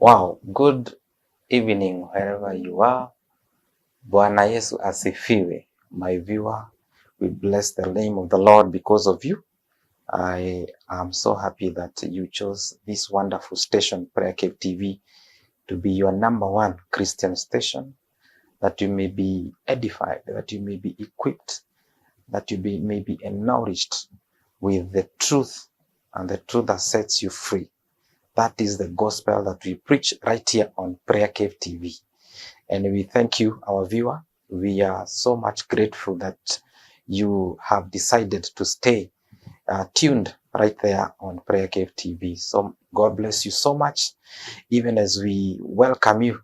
Wow, good evening wherever you are. Bwana Yesu asifiwe. My viewer, we bless the name of the Lord because of you. I am so happy that you chose this wonderful station, PrayerCave TV, to be your number one Christian station, that you may be edified, that you may be equipped, that you may be nourished with the truth and the truth that sets you free. That is the gospel that we preach right here on PrayerCave TV. And we thank you, our viewer. We are so much grateful that you have decided to stay tuned right there on PrayerCave TV. So God bless you so much, even as we welcome you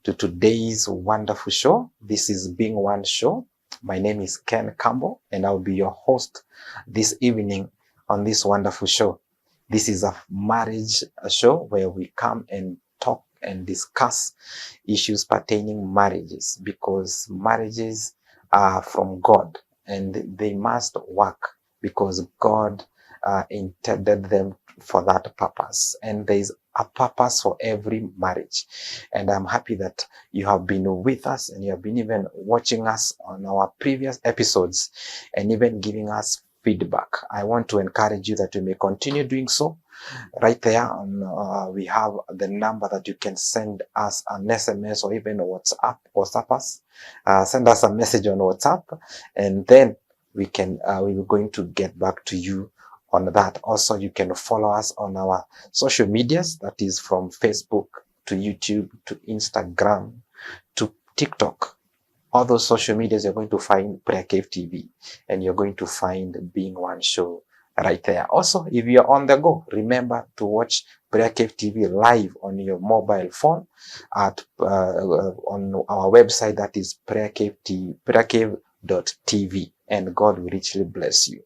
to today's wonderful show. This is Being One Show. My name is Ken Campbell, and I'll be your host this evening on this wonderful show. This is a marriage show where we come and talk and discuss issues pertaining marriages, because marriages are from God and they must work because God intended them for that purpose. And there is a purpose for every marriage. And I'm happy that you have been with us and you have been even watching us on our previous episodes and even giving us feedback. I want to encourage you that you may continue doing so. Right there on, we have the number that you can send us an SMS or even WhatsApp us. Send us a message on WhatsApp, and then we are going to get back to you on that. Also, you can follow us on our social medias, that is from Facebook to YouTube to Instagram to TikTok. All those social medias, you're going to find PrayerCave TV, and you're going to find Being One Show right there. Also, if you're on the go, remember to watch PrayerCave TV live on your mobile phone at on our website, that is PrayerCaveTV, and God will richly bless you.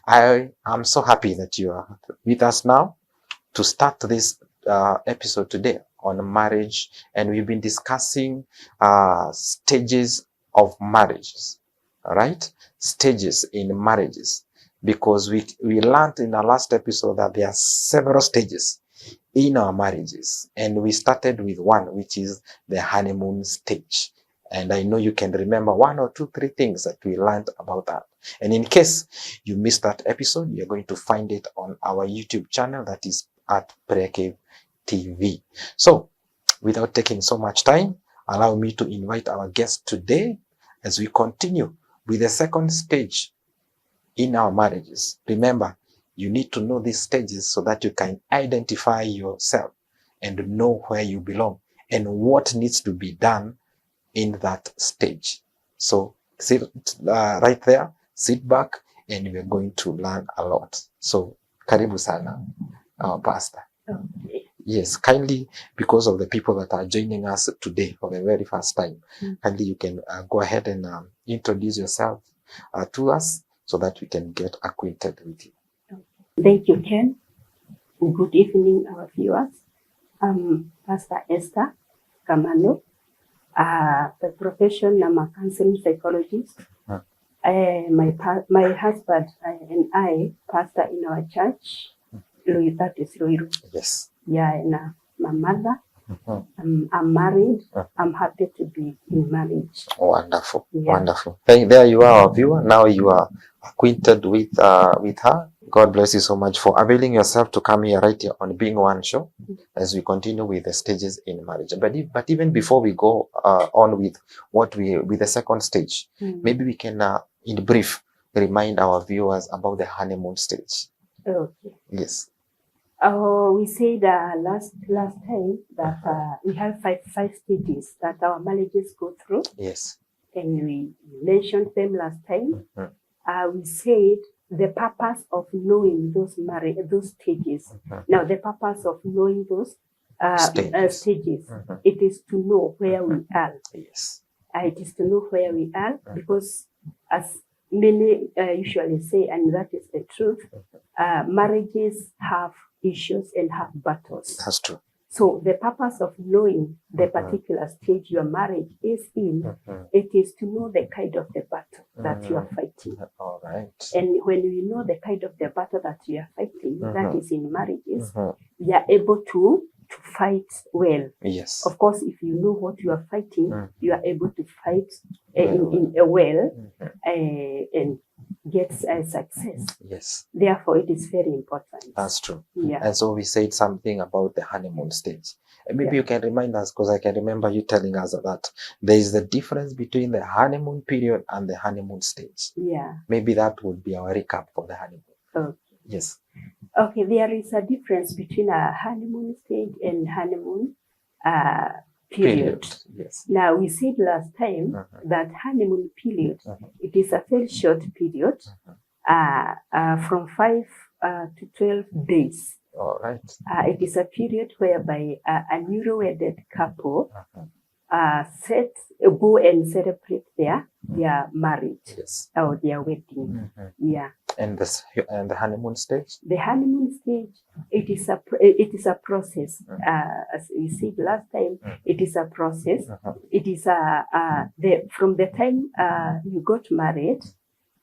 I am so happy that you are with us now to start this episode today on marriage, and we've been discussing stages of marriages. All right, stages in marriages, because we learned in our last episode that there are several stages in our marriages, and we started with one, which is the honeymoon stage. And I know you can remember 1 or 2, 3 things that we learned about that. And in case you missed that episode, you're going to find it on our YouTube channel, that is at PrayerCave TV. So, without taking so much time, allow me to invite our guest today as we continue with the second stage in our marriages. Remember, you need to know these stages so that you can identify yourself and know where you belong and what needs to be done in that stage. So sit right there, sit back, and we're going to learn a lot. So karibu sana, our pastor. Okay. Yes, kindly, because of the people that are joining us today for the very first time, kindly you can go ahead and introduce yourself to us so that we can get acquainted with you. Thank you, Ken. Good evening, our viewers. I'm Pastor Esther Kamano. By profession, I'm a counseling psychologist. My husband and I pastor in our church. That is Ruiru. Yes. Yeah, and my mother. I'm married. I'm happy to be in marriage. Wonderful, Yeah. wonderful. There you are, our viewer. Now you are acquainted with her. God bless you so much for availing yourself to come here right here on Being One Show as we continue with the stages in marriage. But even before we go on with with the second stage, maybe we can, in brief, remind our viewers about the honeymoon stage. Okay. Yes. We said last time that we have five stages that our marriages go through. Yes. And we mentioned them last time. We said the purpose of knowing those stages. Now, the purpose of knowing those stages, it is to know where we are. Yes. It is to know where we are, because as many usually say, and that is the truth, marriages have issues and have battles. That's true. So the purpose of knowing the particular stage your marriage is in, it is to know the kind of the battle that you are fighting. All right. And when we know the kind of the battle that you are fighting, that is in marriages, we are able to to fight well. Yes. Of course, if you know what you are fighting, you are able to fight Well. in a well and get success. Yes. Therefore, it is very important. That's true. Yeah. And so we said something about the honeymoon stage. Maybe you can remind us, because I can remember you telling us that there is the difference between the honeymoon period and the honeymoon stage. Yeah. Maybe that would be our recap for the honeymoon. Okay. Yes. Okay, there is a difference between a honeymoon stage and honeymoon period. Yes. Now, we said last time that honeymoon period, it is a very short period, from 5 to 12 days. All right. It is a period whereby a newly-wedded couple go and celebrate their marriage or their wedding. Yeah. And the honeymoon stage? The honeymoon stage, it is a process. As we said last time, it is a process. It is from the time you got married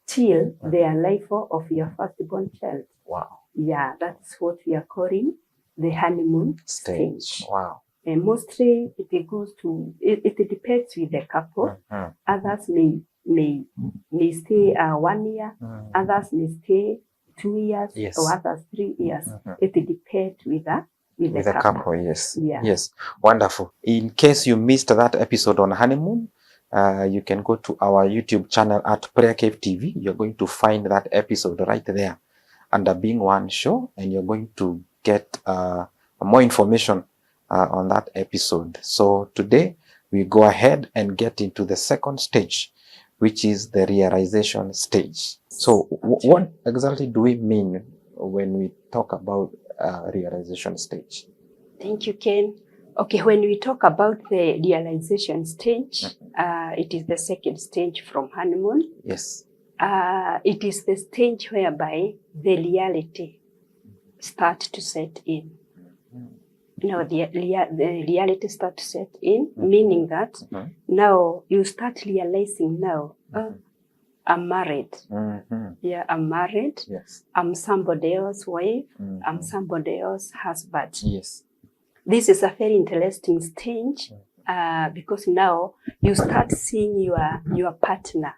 till the arrival of your firstborn child. Wow. Yeah, that's what we are calling the honeymoon stage. Wow. And mostly it goes to, it depends with the couple. Others may stay 1 year, others may stay 2 years, or others 3 years. It depends with the couple. Yes. Yeah. Yes. Wonderful. In case you missed that episode on honeymoon, you can go to our YouTube channel at PrayerCaveTV. You're going to find that episode right there under Being One Show, and you're going to get more information on that episode. So today we go ahead and get into the second stage, which is the realization stage. So what exactly do we mean when we talk about realization stage? Thank you, Ken. Okay, when we talk about the realization stage, it is the second stage from honeymoon. Yes. It is the stage whereby the reality starts to set in. Now, the reality starts to set in, meaning that now you start realizing now, I'm married. Yeah, I'm married. Yes. I'm somebody else's wife. I'm somebody else's husband. Yes. This is a very interesting stage because now you start seeing your partner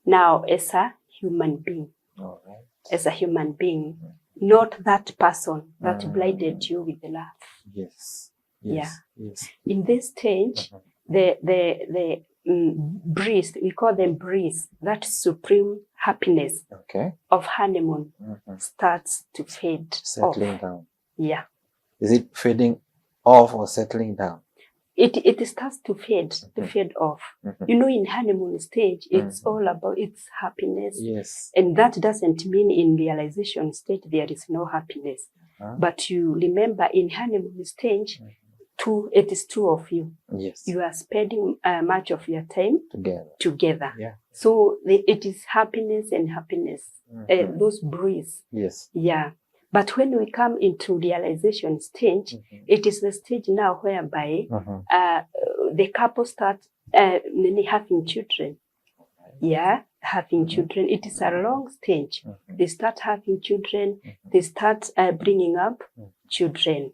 now as a human being. All right. As a human being, not that person that blinded you with love. Yes. Yeah. Yes. In this stage, the breeze, we call them breeze, that supreme happiness of honeymoon starts to fade Settling down. Yeah. Is it fading off or settling down? It starts to fade off. You know, in honeymoon stage, it's all about its happiness. Yes. And that doesn't mean in realization stage there is no happiness. But you remember in honeymoon stage, it is two of you. Yes. You are spending much of your time together. Yeah. So it is happiness and happiness. Those breeze. Yes. Yeah. But when we come into realization stage, it is the stage now whereby the couple starts having children. Yeah, having children. It is a long stage. They start having children. They start bringing up children.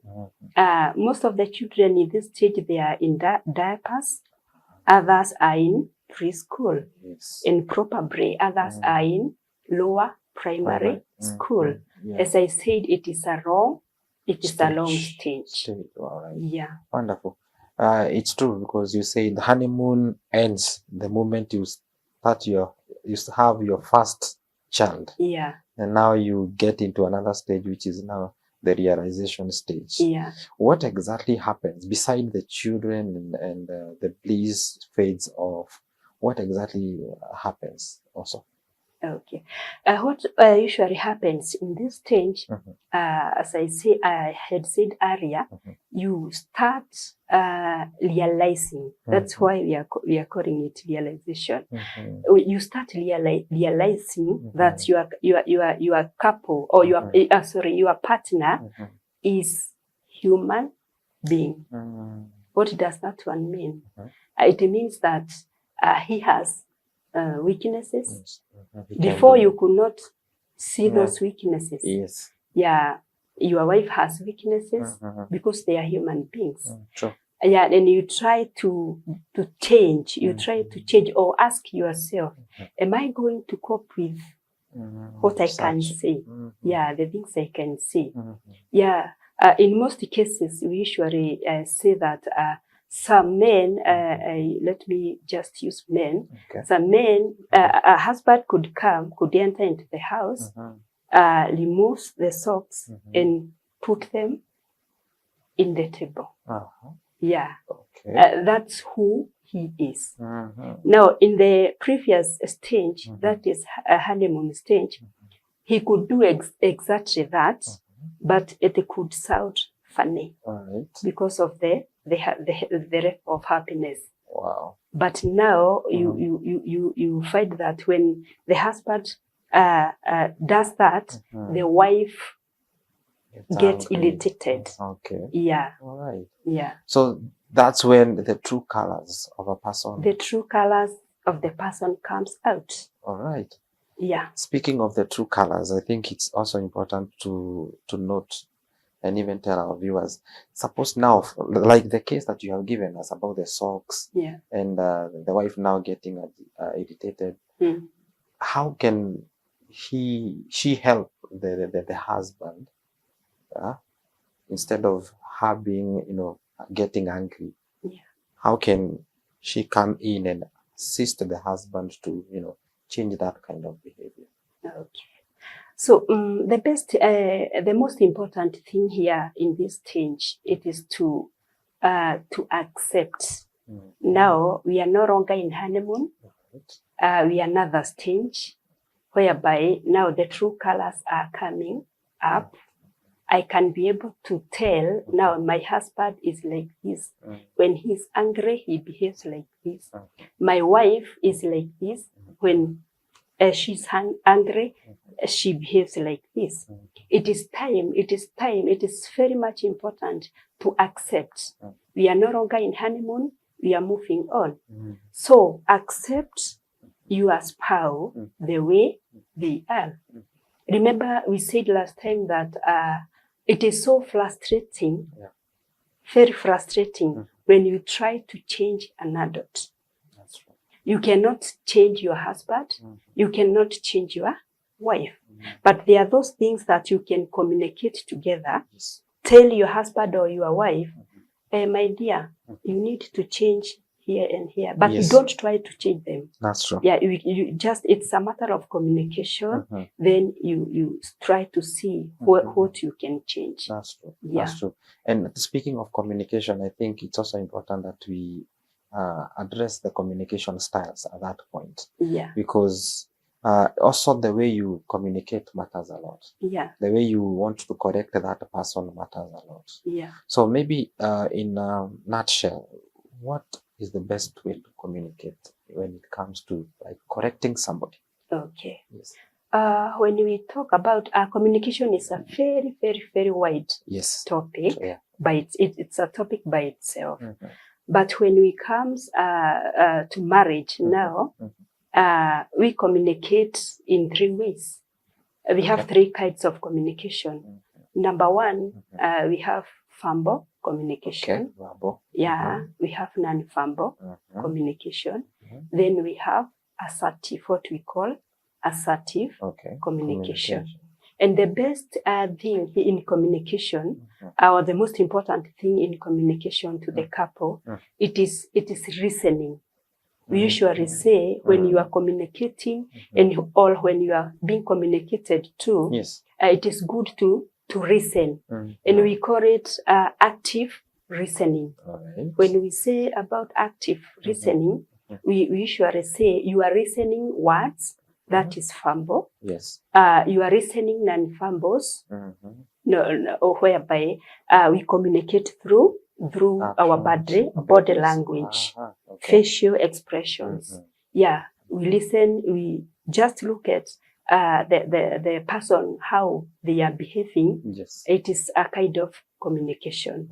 Most of the children in this stage, they are in diapers. Others are in preschool, in proper play. Others are in lower primary school. As I said, it is a long stage. All right. Yeah. Wonderful. It's true, because you say the honeymoon ends the moment you have your first child. Yeah. And now you get into another stage, which is now the realization stage. Yeah. What exactly happens beside the children and the bliss fades off? What exactly happens also? Okay. What usually happens in this stage, as I had said earlier, you start realizing. That's why we are calling it realization. You start realizing that your couple or your partner is human being. What does that one mean? It means that he has weaknesses. Before you could not see those weaknesses. Yes. Yeah. your wife has weaknesses because they are human beings. True. Yeah, and you try to change. You try to change or ask yourself, am I going to cope with what I can say? Yeah, the things I can say. Yeah, in most cases, we usually say that some men, let me just use men, some men, a husband could enter into the house, removes the socks and put them in the table. Yeah, that's who he is. Now, in the previous stage, that is a honeymoon stage, he could do exactly that, but it could sound funny because of the rep of happiness. Wow. But now you find that when the husband does that, the wife gets irritated. Okay. Yeah. All right. Yeah. So that's when the true colors of a person. The true colors of the person comes out. All right. Yeah. Speaking of the true colors, I think it's also important to note and even tell our viewers. Suppose now, like the case that you have given us about the socks, and the wife now getting irritated. How can she help the husband? Instead of her being, getting angry, how can she come in and assist the husband to, change that kind of behavior? Okay. So the most important thing here in this stage, it is to accept. Now we are no longer in honeymoon. We are another stage whereby now the true colors are coming up. I can be able to tell now my husband is like this. When he's angry, he behaves like this. My wife is like this. When she's angry, she behaves like this. It is time. It is very much important to accept. We are no longer in honeymoon. We are moving on. So accept your spouse the way they are. Remember, we said last time that it is so frustrating, very frustrating, when you try to change an adult. That's right. You cannot change your husband. You cannot change your wife. But there are those things that you can communicate together. Tell your husband or your wife, my dear, you need to change here and here. But you don't try to change them. That's true. Yeah, you just, it's a matter of communication. Then you try to see what you can change. That's true. Yeah. That's true. And speaking of communication, I think it's also important that we address the communication styles at that point. Yeah. Because also the way you communicate matters a lot. Yeah. The way you want to correct that person matters a lot. Yeah. So maybe in a nutshell, what is the best way to communicate when it comes to like correcting somebody? Okay. Yes. When we talk about communication, is a very, very, very wide topic. Yeah. But it's a topic by itself. But when we comes to marriage now, we communicate in three ways. We have three kinds of communication. Number one, we have verbal communication. Yeah, we have non-verbal communication. Then we have assertive, what we call assertive communication. And the best thing in communication, or the most important thing in communication to the couple, it is listening. We usually say when you are communicating or when you are being communicated to, it is good to listen. And we call it active listening. When we say about active listening, we usually say you are listening words, that is verbal. Yes. You are listening non-verbals, whereby we communicate through our body language, facial expressions. Yeah, we listen, we just look at the person, how they are behaving. It is a kind of communication.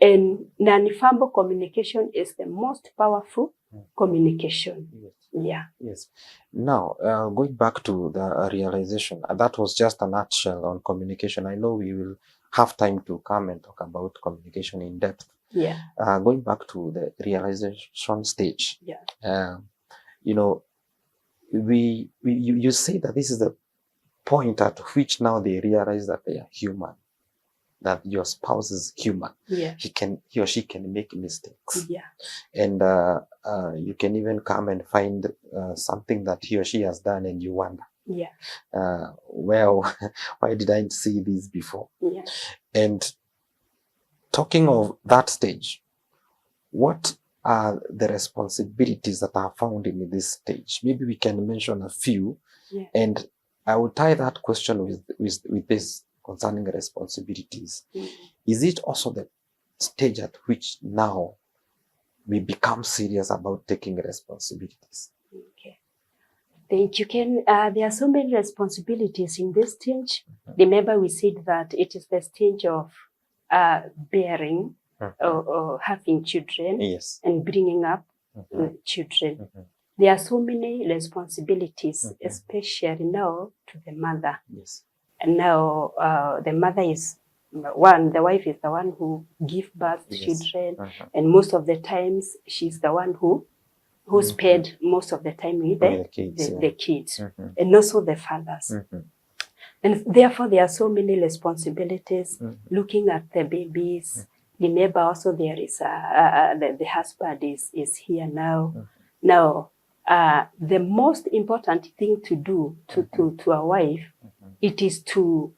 And non-verbal communication is the most powerful communication. Yes. Now, going back to the realization, that was just a nutshell on communication. I know we will have time to come and talk about communication in depth. Yeah. Going back to the realization stage. Yeah. You know, you say that this is the point at which now they realize that they are human, that your spouse is human. Yeah. He or she can make mistakes. Yeah. And you can even come and find something that he or she has done, and you wonder, yeah, well, why did I see this before? yeah. And talking of that stage, what are the responsibilities that are found in this stage? Maybe we can mention a few. Yeah. And I will tie that question with this concerning responsibilities. Mm. Is it also the stage at which now we become serious about taking responsibilities? Okay. Think you can, there are so many responsibilities in this stage. Remember, we said that it is the stage of bearing or having children. Yes. And bringing up children. There are so many responsibilities, especially now to the mother. Yes. And now the mother is one, the wife is the one who gives birth to children. And most of the times she's the one who spend most of the time with the kids. And also the fathers. And therefore there are so many responsibilities, looking at the babies. Remember also there is the husband is here now. Now the most important thing to do to a wife, it is to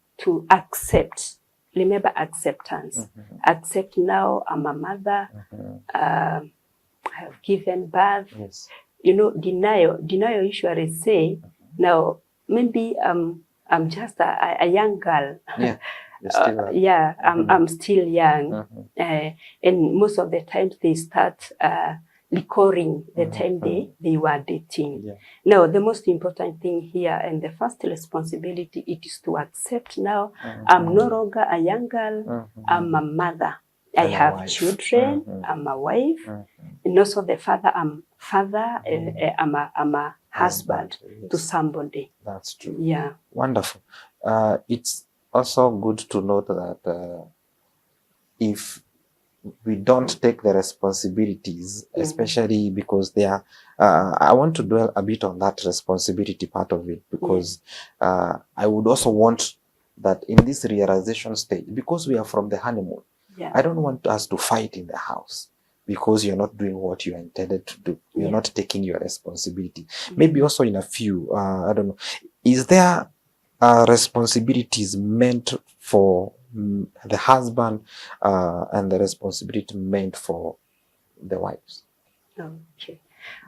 accept. Remember acceptance. Accept now I'm a mother. I have given birth. Yes. You know, denial usually say, now maybe I'm just a young girl. Yeah. I'm still young. And most of the times they start recalling the time they were dating. Yeah. Now, the most important thing here and the first responsibility, it is to accept now I'm no longer a young girl, I'm a mother. I have children, I'm a wife, and also the father, I'm a husband to somebody. That's true. Yeah. Wonderful. It's also good to note that if we don't take the responsibilities, especially because they are, I want to dwell a bit on that responsibility part of it, because I would also want that in this realization stage, because we are from the honeymoon, I don't want us to fight in the house because you're not doing what you intended to do. You're not taking your responsibility. Maybe also in a few, I don't know, is there responsibilities meant for the husband and the responsibility meant for the wives?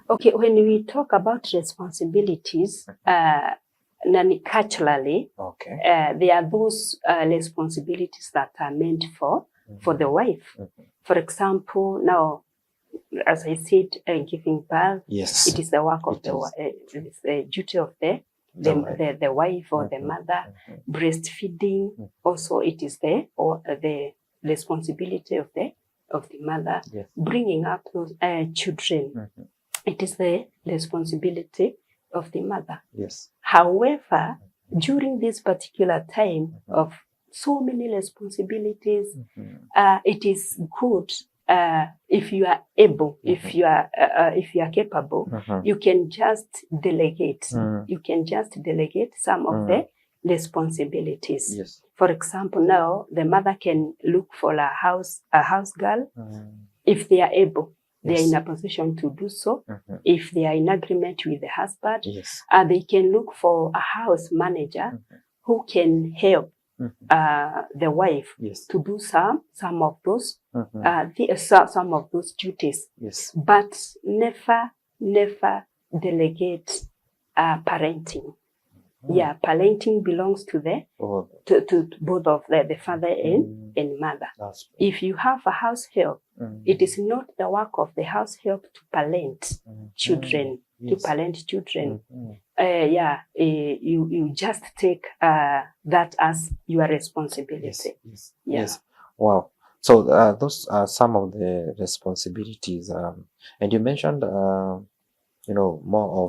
Okay, when we talk about responsibilities, culturally, there are those responsibilities that are meant for the wife. For example, now, as I said, giving birth, it is the work of it is the duty of the wife or the mother. Breastfeeding, also it is the responsibility of the mother. Bringing up those children, it is the responsibility of the mother. However, during this particular time of so many responsibilities, it is good if you are able, if you are capable, you can just delegate. You can just delegate some of the responsibilities. For example, now the mother can look for a house girl if they are able. They are in a position to do so. If they are in agreement with the husband, they can look for a house manager who can help the wife to do some of those some of those duties. But never delegate parenting. Parenting belongs to to both of the father and mother. If you have a house help, it is not the work of the house help to parent children. To parent children. You just take that as your responsibility. Yes. Wow. So those are some of the responsibilities. And you mentioned, more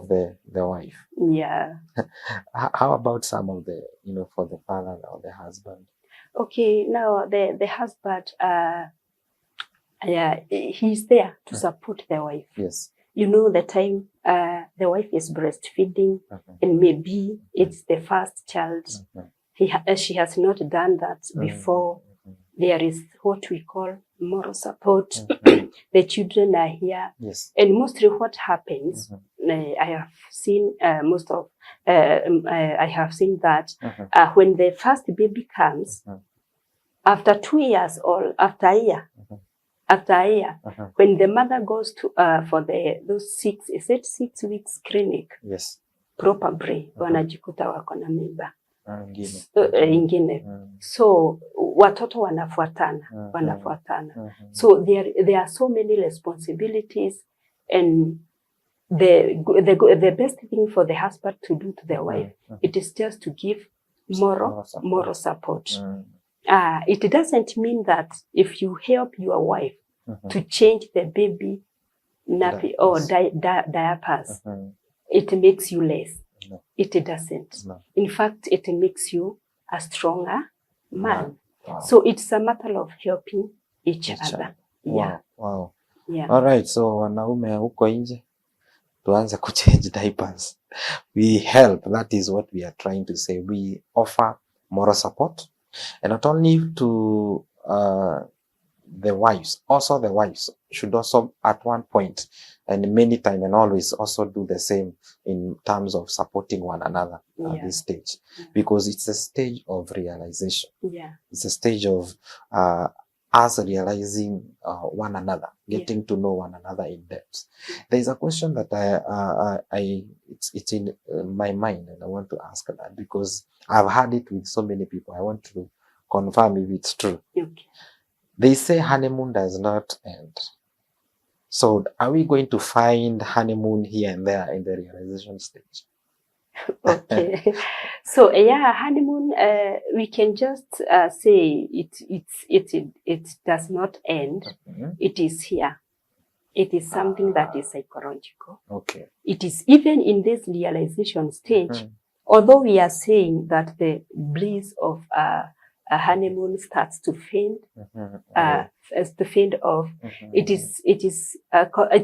of the wife. Yeah. How about some of the, for the father or the husband? Okay, now the husband, he's there to support the wife. Yes. You know, the time the wife is breastfeeding, and maybe it's the first child. She has not done that before. There is what we call moral support. The children are here. Yes. And mostly what happens, I have seen I have seen that when the first baby comes, after 2 years or after a year, when the mother goes to for those 6 weeks clinic, Yes. probably wanajikuta wako na mimba ingine. So watoto wanafuatana. So there are so many responsibilities, and the best thing for the husband to do to the wife, it is just to give moral support. It doesn't mean that if you help your wife to change the baby nappy or diapers, it makes you less. No. It doesn't. No. In fact, it makes you a stronger man. Wow. So it's a matter of helping each other. Yeah. Wow. Yeah. All right. So wanaume huko nje tuanze kuchange diapers. We help. That is what we are trying to say. We offer moral support, and not only to the wives, also the wives should also at one point and many times and always also do the same in terms of supporting one another at this stage, because it's a stage of realization. Yeah. It's a stage of us realizing one another, getting to know one another in depth. There is a question that it's in my mind, and I want to ask that because I've had it with so many people. I want to confirm if it's true. Okay. They say honeymoon does not end. So are we going to find honeymoon here and there in the realization stage? Okay. So yeah, honeymoon, we can just say it does not end. It is here. It is something that is psychological. Okay. It is even in this realization stage, although we are saying that the bliss of a honeymoon starts to fade, off. It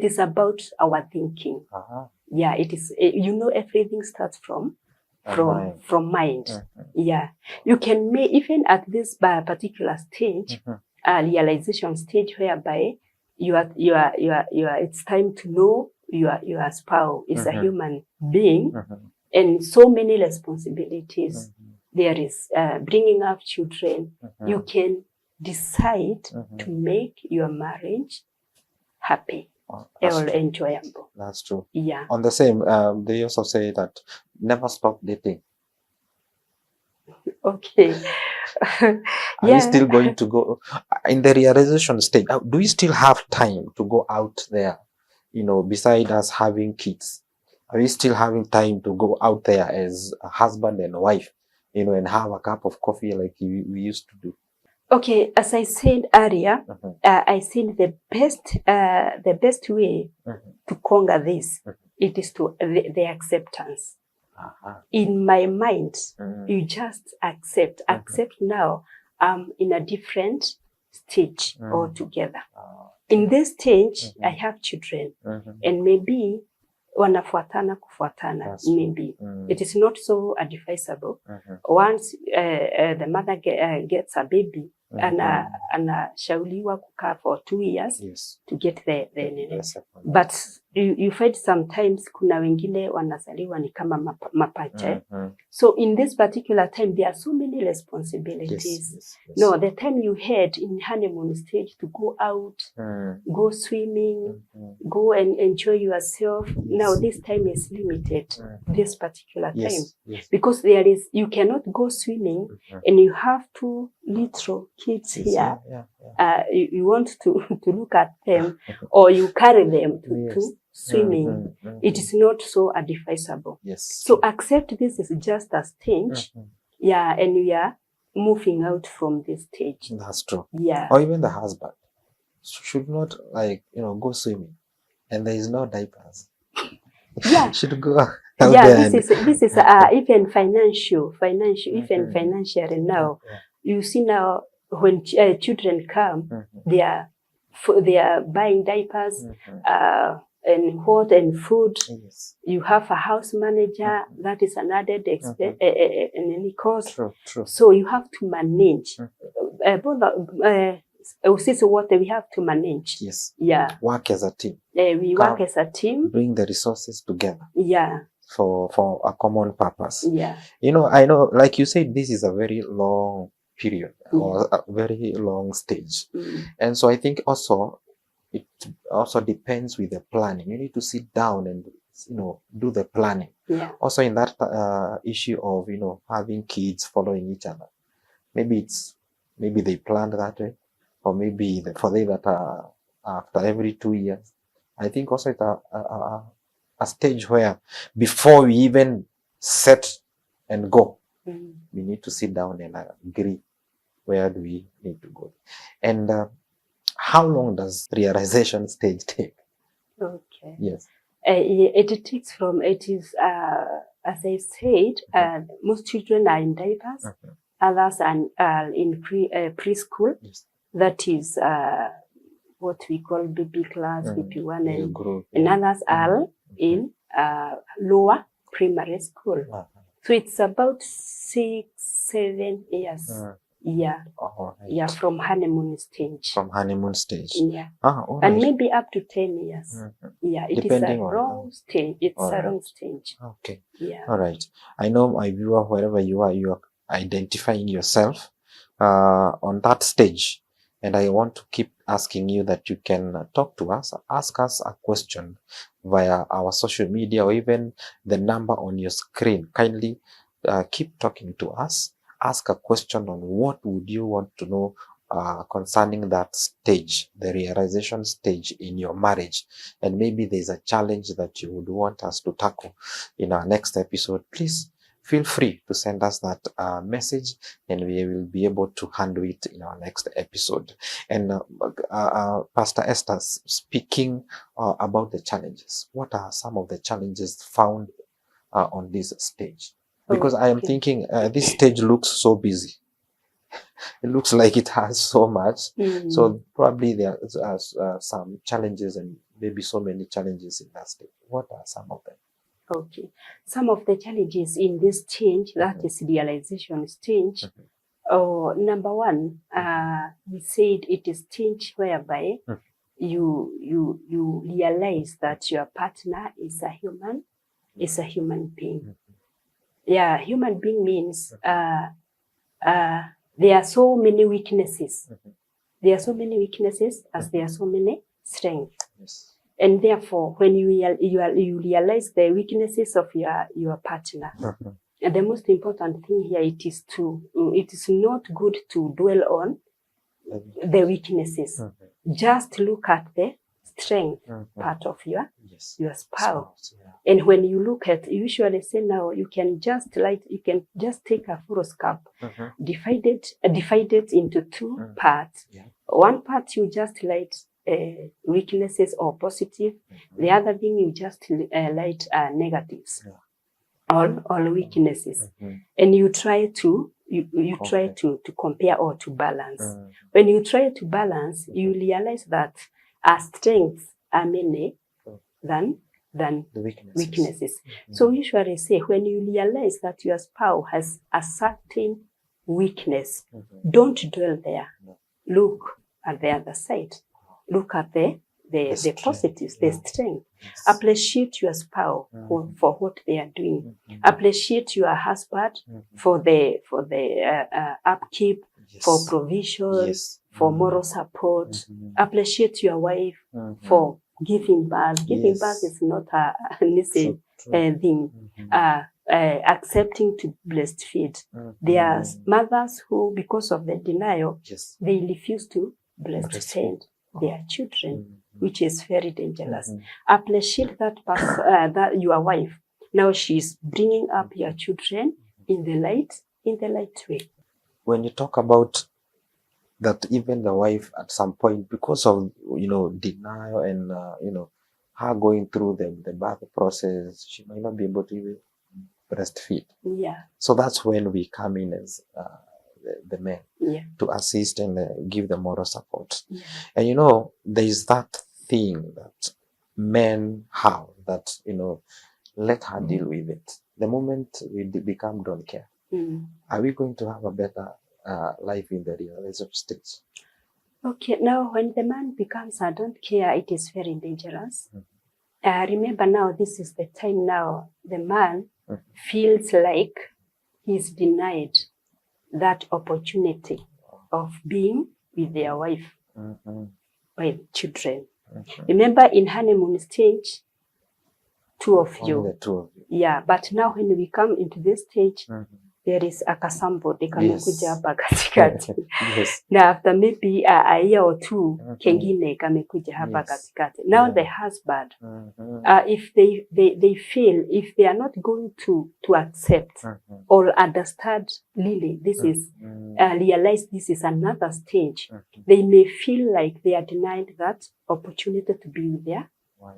is about our thinking. Yeah, it is. Everything starts from mind. Yeah, you can make even at this particular stage, realization stage, whereby it's time to know your spouse is a human being, and so many responsibilities. There is bringing up children. You can decide to make your marriage happy or enjoyable. That's true. Yeah. On the same, they also say that never stop dating. Okay. Are you still going to go in the realization stage? Do you still have time to go out there? Beside us having kids, are you still having time to go out there as a husband and wife? And have a cup of coffee like we used to do. Okay, as I said earlier, I think the best way to conquer this, it is to the acceptance. In my mind, you just accept. Accept now. In a different stage altogether. In this stage, I have children, and maybe wanafuatana. Maybe it is not so advisable. Once the mother gets a baby, anashauriwa kukaa for 2 years to get the but you find sometimes kuna wengine wanazaliwa ni kama mapacha. So in this particular time there are so many responsibilities. Yes. No, the time you had in honeymoon stage to go out, go swimming, go and enjoy yourself. Now this time is limited. This particular time because you cannot go swimming and you have 2 little kids here. You want to look at them or you carry them to swimming. It is not so advisable. So accept this is just a stage. And we are moving out from this stage. That's true. Yeah. Or even the husband should not go swimming and there is no diapers. Yeah. Should go out there. This is even financial, even financially now. you see now when children come, they are buying diapers, and food. Yes. You have a house manager, that is an added expense and any cost. True. So you have to manage. We have to manage. Yes. Yeah. Work as a team. We work as a team. Bring the resources together. Yeah. For a common purpose. Yeah. I know, like you said, this is a very long period or a very long stage. And so I think also it also depends with the planning. You need to sit down and do the planning. Yeah. Also in that issue of having kids following each other. Maybe they planned that way, or maybe for they that are after every 2 years. I think also it's a stage where before we even set and go, we need to sit down and agree where do we need to go. And how long does realization stage take? Okay. Yes. It takes as I said, most children are in diapers, others are in preschool. Yes. That is what we call baby class, BP1, and others are in lower primary school. So it's about 6-7 years. Yeah. Right. Yeah, from honeymoon stage. Yeah. Right. And maybe up to 10 years. Yeah, it Depending is a wrong stage. It's a wrong stage. Okay. Yeah. All right. I know my viewer, wherever you are identifying yourself on that stage. And I want to keep asking you that you can talk to us, ask us a question via our social media or even the number on your screen. Kindly keep talking to us. Ask a question on what would you want to know concerning that stage, the realization stage in your marriage. And maybe there's a challenge that you would want us to tackle in our next episode. Please feel free to send us that message, and we will be able to handle it in our next episode. And Pastor Esther, speaking about the challenges, what are some of the challenges found on this stage? Because I am thinking this stage looks so busy. It looks like it has so much. So probably there are some challenges, and maybe so many challenges in that stage. What are some of them? Okay. Some of the challenges in this stage, that is realization stage. Number one, we said it is stage whereby you realize that your partner is a human being. Yeah, human being means there are so many weaknesses. There are so many weaknesses as there are so many strengths. Yes. And therefore, when you realize the weaknesses of your partner, and the most important thing here, it is not good to dwell on the weaknesses. Just look at the strength part of your spouse. And when you look at, usually say now, you can just take a horoscope, divide it into two parts. One part you just light weaknesses or positive. The other thing you just light negatives, all weaknesses, and you try to try to compare or to balance. When you try to balance, you realize that our strengths are many than the weaknesses. So usually say, when you realize that your spouse has a certain weakness, don't dwell there. Look at the other side. Look at the positives, the strength. Appreciate your spouse for what they are doing. Appreciate your husband for the upkeep, for provision, for moral support. Appreciate your wife for giving birth. Giving birth is not an easy thing. Accepting to breastfeed. There are mothers who, because of the denial, they refuse to breastfeed their children, which is very dangerous. Appreciate that person, that your wife. Now she's bringing up your children in the light way. When you talk about that, even the wife at some point, because of denial and her going through the birth process, she might not be able to even breastfeed. Yeah. So that's when we come in as the men. to assist and give the moral support. Yeah. And you know, there is that thing that men have that, you know, let her deal with it. The moment we become don't care, are we going to have a better life in the relationship stage? Okay, now when the man becomes I don't care, it is very dangerous. Remember now, this is the time now the man feels like he's denied that opportunity of being with their wife, with children. Remember in honeymoon stage, two of you. The two of you. Yeah, but now when we come into this stage, there is somebody kamekuja hapa katikati. Yes. Now after maybe a year or two, kengine kamekuja hapa katikati. Now the husband, if they feel, if they are not going to accept or understand, really, this is, realize this is another stage, they may feel like they are denied that opportunity to be with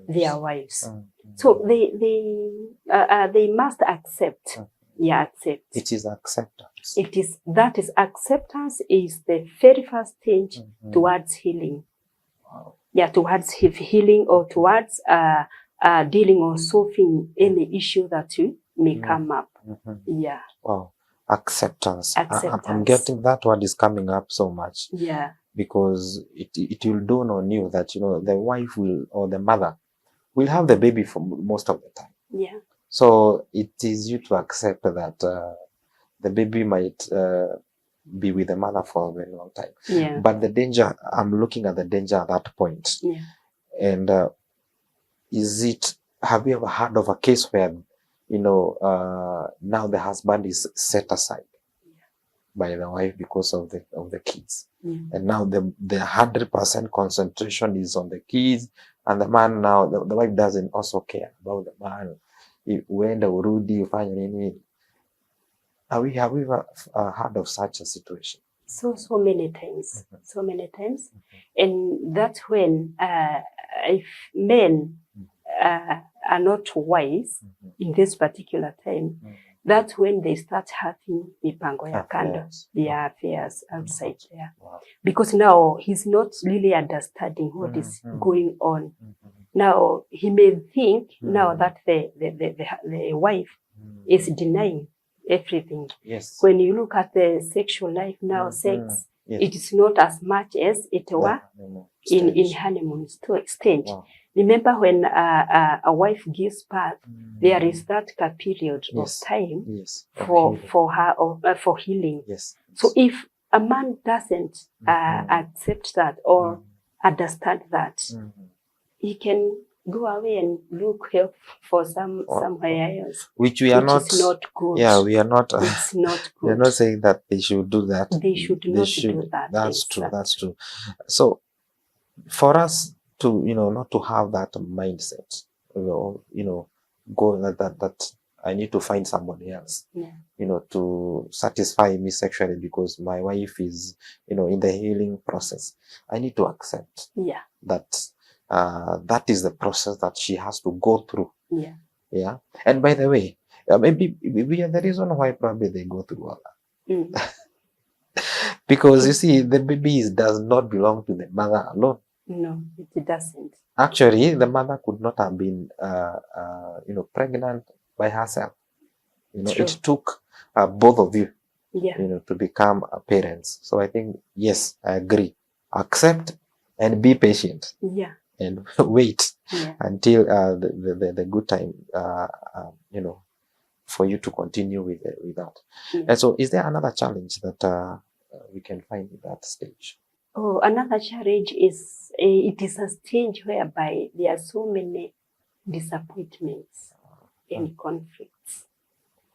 their wives. So they must accept. Yeah, accept. It is acceptance. Acceptance is the very first stage towards healing. Wow. Yeah, towards healing or towards dealing or solving any issue that may come up. Yeah. Wow. Acceptance. Acceptance. I'm getting that word is coming up so much. Yeah. Because it will dawn on you that, you know, the wife will, or the mother will have the baby for most of the time. Yeah. So it is you to accept that the baby might be with the mother for a very long time. Yeah. But the danger, I'm looking at the danger at that point. Yeah. And have you ever heard of a case where, you know, now the husband is set aside by the wife because of the kids? And now the 100% concentration is on the kids, and the man now, the wife doesn't also care about the man. Uenda urudi ufanye nini? Have we ever heard of such a situation? So many times, so many times. And that's when if men are not wise in this particular time, that's when they start having mipango ya kando, their affairs outside there. Wow. Because now he's not really understanding what is going on. Now he may think now that the wife is denying everything. Yes. When you look at the sexual life now, sex, it is not as much as it were in honeymoon stage. Wow. Remember when a wife gives birth, there is that period of time for her for healing. Yes. So if a man doesn't accept that or understand that, he can go away and look help for somewhere else. Which we are not. Is not good. Yeah, we are not. It's not good. We are not saying that they should do that. They should not do that. That's true. That's true. So, for us to, you know, not to have that mindset, you know, go that I need to find somebody else, you know, to satisfy me sexually because my wife is, you know, in the healing process. I need to accept that that is the process that she has to go through. Yeah. Yeah. And by the way, maybe the reason why probably they go through all that. Because you see, the baby does not belong to the mother alone. No, it doesn't. Actually, the mother could not have been, you know, pregnant by herself. You know, it took both of you, you know, to become parents. So I think, yes, I agree. Accept and be patient. Yeah. And wait until the good time, you know, for you to continue with that. And so, is there another challenge that we can find in that stage? Oh, another challenge is it is a stage whereby there are so many disappointments and conflicts.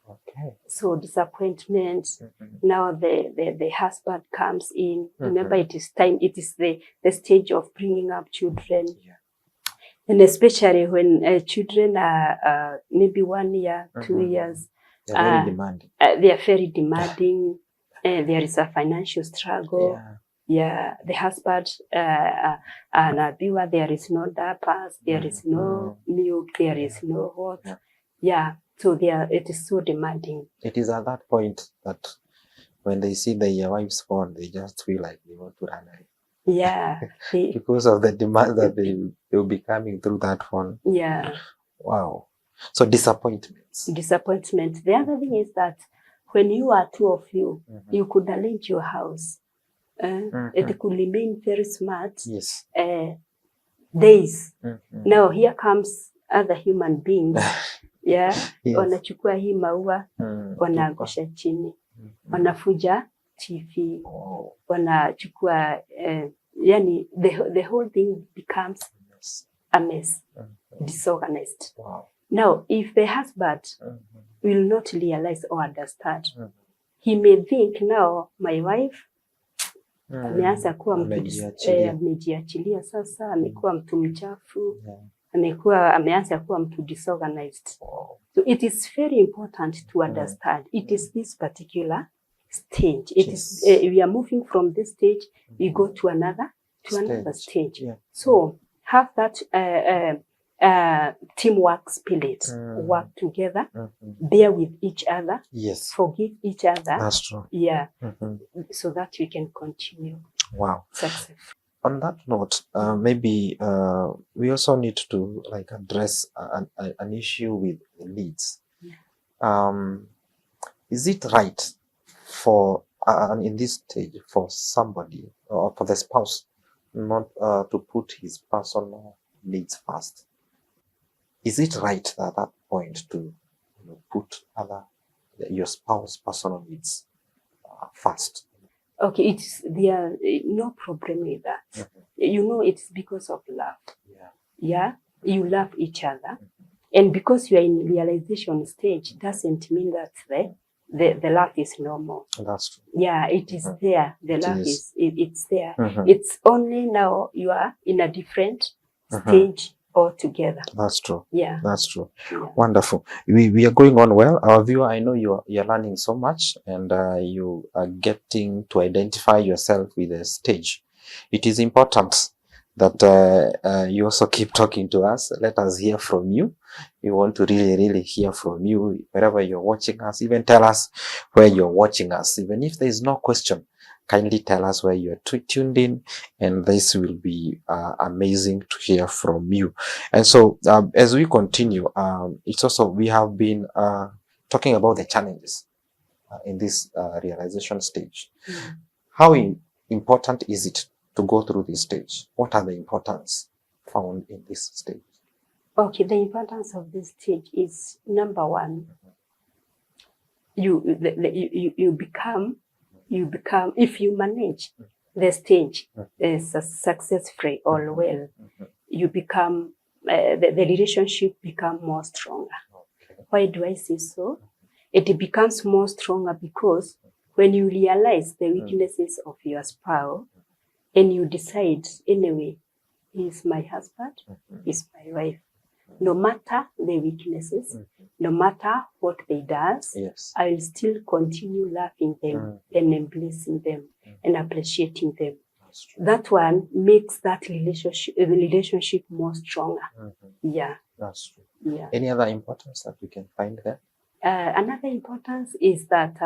Okay. So disappointments. Now the husband comes in. Remember, it is time. It is the stage of bringing up children, and especially when children are maybe 1 year, 2 years. They are very demanding. They are very demanding. There is a financial struggle. Yeah, the husband and viewer, there is no diapers, there is no milk, there is no hot. Yeah, so it is so demanding. It is at that point that when they see their wife's phone, they just feel like they want to run away. Yeah. Because of the demand that they'll be coming through that phone. Yeah. Wow. So disappointments. Disappointment. The other thing is that when you are two of you, you could arrange your house. It could remain very smart. Yes. Days. Now here comes other human beings. Yeah. Yes. Wanachukua hii maua, wanaangusha chini. Wanafuja TV. Wanachukua, yani the whole thing becomes a mess. Disorganized. Wow. Now, if the husband will not realize or understand, he may think, now my wife ameanza kuwa amejiachilia sasa, amekuwa mtu mchafu, ameanza kuwa mtu disorganized. So it is very important to understand it is this particular stage. It is we are moving from this stage, we go to another stage. Yeah. So have that teamwork spirit, work together, bear with each other, forgive each other. That's true. Yeah, so that we can continue. Wow. Success. On that note, maybe we also need to address an issue with the needs. Yeah. Is it right for in this stage for somebody or for the spouse not to put his personal needs first? Is it right at that point to put your spouse's personal needs first? Okay, there no problem with that. It's because of love. Yeah, you love each other, and because you are in realization stage doesn't mean that the love is normal. That's true. Yeah, it is there. The love it's there. It's only now you are in a different stage altogether. That's true. Yeah. That's true. Yeah. Wonderful. We are going on well. Our viewer, I know you're learning so much, and you are getting to identify yourself with the stage. It is important that you also keep talking to us. Let us hear from you. We want to really hear from you wherever you're watching us. Even tell us where you're watching us. Even if there is no question, kindly tell us where you're tuned in, and this will be amazing to hear from you. And so as we continue, it's also, we have been talking about the challenges in this realization stage. How important is it to go through this stage? What are the importance found in this stage? Okay, the importance of this stage is, number one, you become, if you manage the stage successfully or well, you become, the relationship become more stronger. Why do I say so? It becomes more stronger because when you realize the weaknesses of your spouse and you decide, anyway, he's my husband, he's my wife. No matter the weaknesses, no matter what they does, I will still continue loving them and embracing them and appreciating them. That one makes that relationship more stronger. Yeah. That's true. Yeah. Any other importance that we can find there? Another importance is that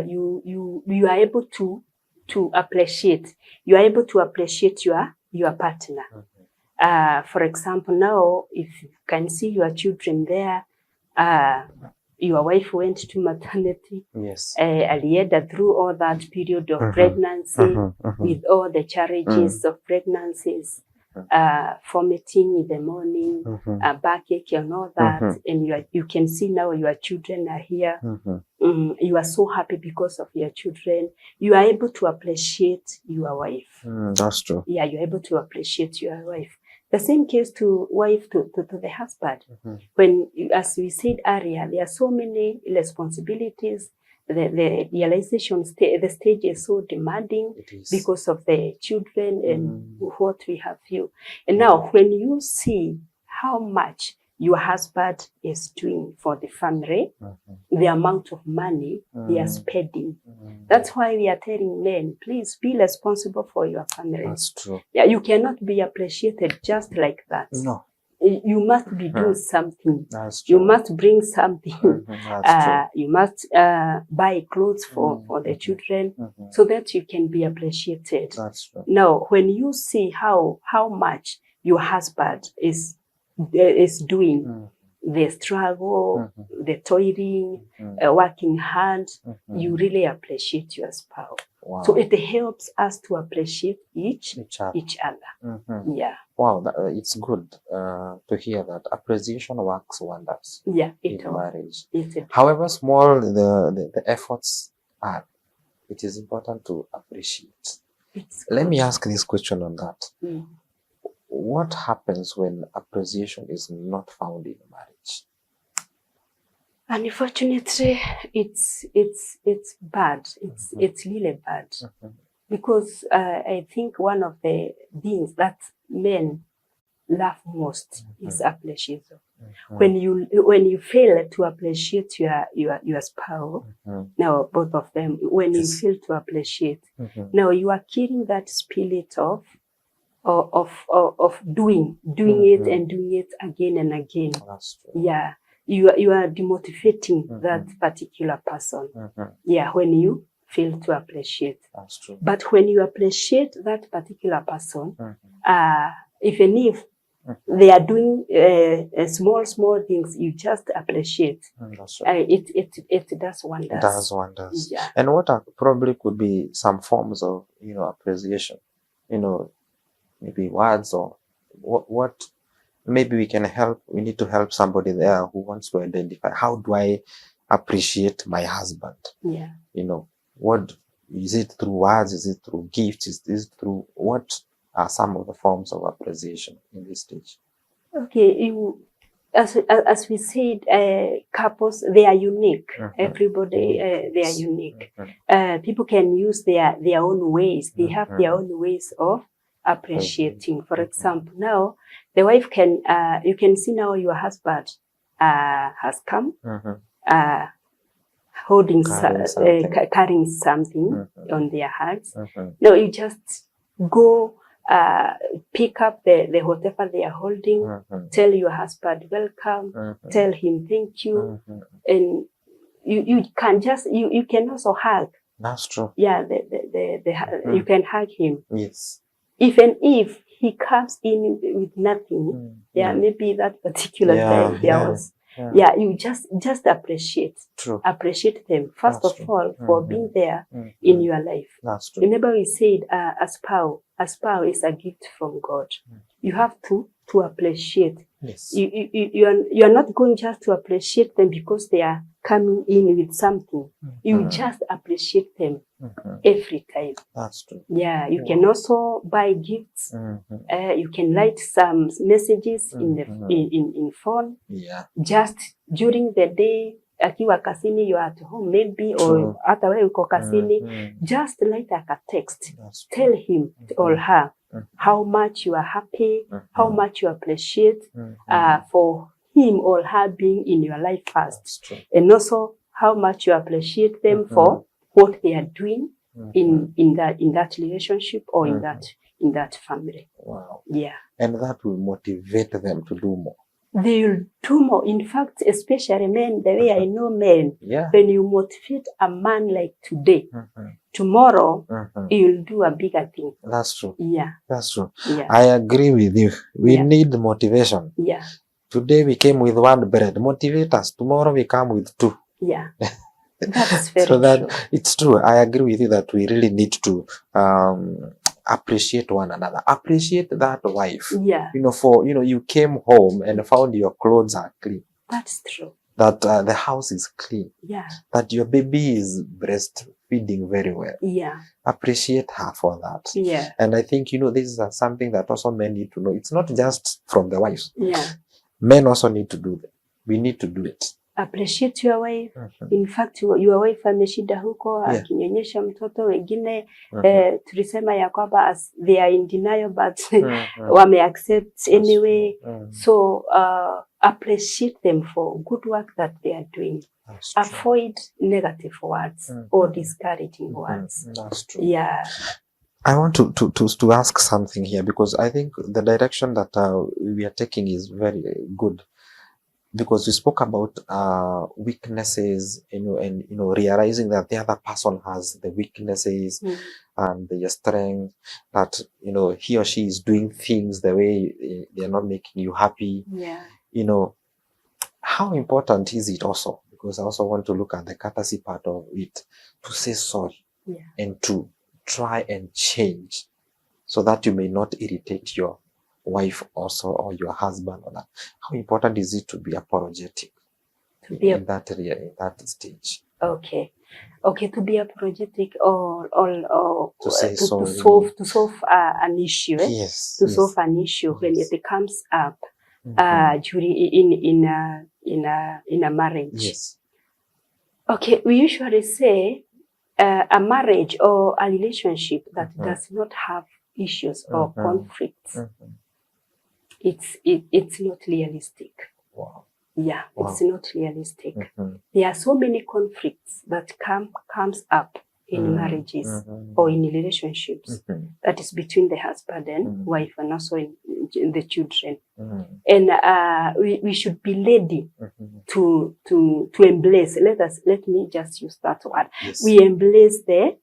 you are able to appreciate. You are able to appreciate your partner. For example, now if you can see your children there, your wife went to maternity. Yes. Alienda through all that period of pregnancy with all the challenges of pregnancies, vomiting in the morning, backache and all that, and you can see now your children are here. You are so happy because of your children. You are able to appreciate your wife. That's true. Yeah, you're able to appreciate your wife. The same case to wife to the husband. When, as we said earlier, there are so many responsibilities. The realization the stage is so demanding because of the children and what we have you. And now when you see how much your husband is doing for the family, the amount of money they are spending. That's why we are telling men, please be responsible for your family. That's true. Yeah, you cannot be appreciated just like that. No. you must be doing something. That's true. You must bring something. That's true. You must buy clothes for the children so that you can be appreciated. That's true. Now, when you see how much your husband is doing, the struggle, the toiling, working hard, you really appreciate your spouse. Wow. So it helps us to appreciate each other. Yeah. Wow, it's good to hear that appreciation works wonders. Yeah, in marriage. It However small the efforts are, it is important to appreciate. Let me ask this question on that. What happens when appreciation is not found in marriage? Unfortunately, it's bad. It's really bad. Because I think one of the things that men love most is appreciation. When you fail to appreciate your spouse, now both of them, when you fail to appreciate, now you are killing that spirit of doing it and doing it again and again. That's true. Yeah, you are demotivating that particular person. Yeah, when you fail to appreciate. That's true. But when you appreciate that particular person, even if they are doing small things, you just appreciate. That's right. It does wonders. It does wonders. Yeah. And what probably could be some forms of appreciation, maybe words or what maybe we can help. We need to help somebody there who wants to identify, how do I appreciate my husband? Yeah. What is it, through words? Is it through gifts? Is it through what are some of the forms of appreciation in this stage? Okay, as we said, couples, they are unique. Everybody, they are unique. People can use their own ways. They have their own ways of appreciating. For example, now the wife can, you can see now your husband has come, holding, carrying something on their hearts. No, you just go pick up the whatever they are holding, tell your husband welcome, tell him thank you, and you can just you can also hug. That's true. Yeah, you can hug him. Yes. Even if he comes in with nothing, maybe that particular time there was. Yeah, you just appreciate. True. Appreciate them first That's of true. all for being there in your life. That's true. Remember, we said a spouse is a gift from God. You have to appreciate. Yes. You are not going just to appreciate them because they are coming in with something. You just appreciate them every time. That's true. Yeah, you can also buy gifts. You can write some messages in phone. Yeah. Just during the day, akiwa kasini, you are at home maybe, or hata wewe uko kasini, just write a text. Tell him or her how much you are happy, how much you appreciate for him or her being in your life first, and also how much you appreciate them for what they are doing in that relationship or in that family. Wow. Yeah. And that will motivate them to do more. They will do more. In fact, especially men, the way I know men, when you motivate a man like today, tomorrow you'll do a bigger thing. That's true. Yeah. That's true. Yeah. I agree with you. We need motivation. Yeah. Today we came with one bread. Motivate us. Tomorrow we come with two. Yeah. That's very true. It's true. I agree with you that we really need to appreciate one another. Appreciate that wife. Yeah. You came home and found your clothes are clean. That's true. That the house is clean. Yeah. That your baby is breastfeeding very well. Yeah. Appreciate her for that. Yeah. And I think, this is something that also men need to know. It's not just from the wives. Yeah. Men also need to do that. We need to do it. Appreciate your wife. In fact, your wife ameshinda huko akinyonyesha mtoto, wengine tulisema ya kwamba they are in denial but wame accept anyway. So appreciate them for good work that they are doing. Avoid negative words or discouraging words. That's true. Yeah. I want to ask something here, because I think the direction that we are taking is very good, because we spoke about weaknesses, and realizing that the other person has the weaknesses and the strength, that he or she is doing things the way they are not making you happy. Yeah. How important is it also? Because I also want to look at the courtesy part of it, to say sorry, and to try and change, so that you may not irritate your wife also, or your husband, or that. How important is it to be apologetic in that stage? Okay, to be apologetic, or to say sorry, to solve an issue. Yes. To solve an issue when it comes up during in a marriage. Yes. Okay, we usually say a marriage or a relationship that does not have issues or conflicts, it's not realistic. Wow. Yeah, it's not realistic. There are so many conflicts that comes up in marriages or in relationships, that is between the husband and wife, and also in the children. And we should be ready to embrace. Let me just use that word. Yes. We embrace the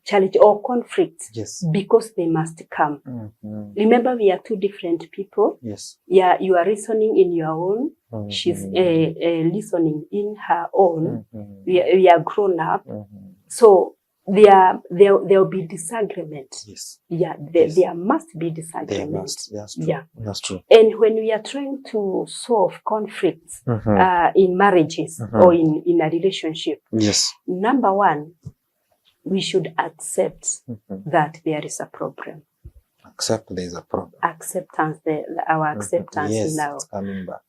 challenge or conflicts, because they must come. Remember, we are two different people. Yes. Yeah, you are listening in your own. She's listening in her own. We are grown up. So there will be disagreement. Yes. Yeah, there must be disagreement. That's true. Yeah, that's true. And when we are trying to solve conflicts in marriages or in a relationship, number one, we should accept that there is a problem. Accept there is a problem. Acceptance, our acceptance now. It's coming back.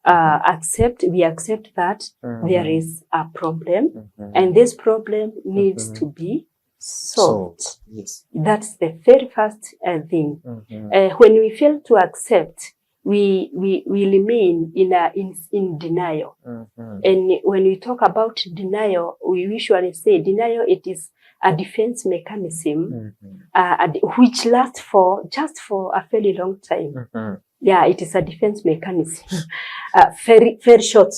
We accept that there is a problem, and this problem needs to be solved. Yes. That's the very first thing. When we fail to accept, we remain in denial. And when we talk about denial, we usually say denial, it is a defense mechanism which lasts just for a very long time. Yeah, it is a defense mechanism. Very short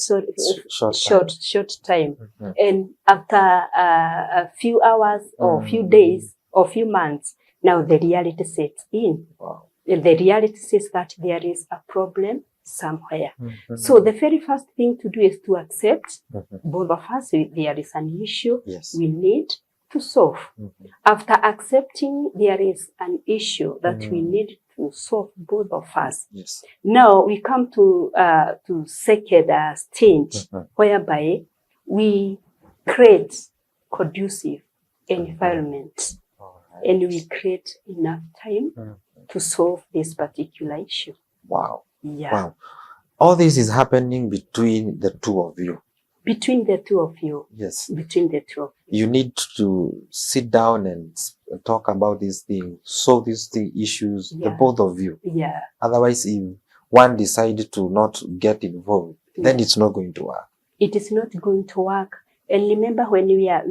time. And after a few hours or few days or few months, now the reality sets in. The reality says that there is a problem somewhere. So the very first thing to do is to accept, both of us, there is an issue we need to solve. After accepting there is an issue that we need to solve, both of us. Now we come to second stage, whereby we create conducive environment, and we create enough time to solve this particular issue. Wow. Yeah. Wow. All this is happening between the two of you. Between the two of you. Yes. Between the two of you. You need to sit down and talk about these things, solve these issues, the both of you. Yeah. Otherwise, if one decides to not get involved, then it's not going to work. It is not going to work. And remember, when we are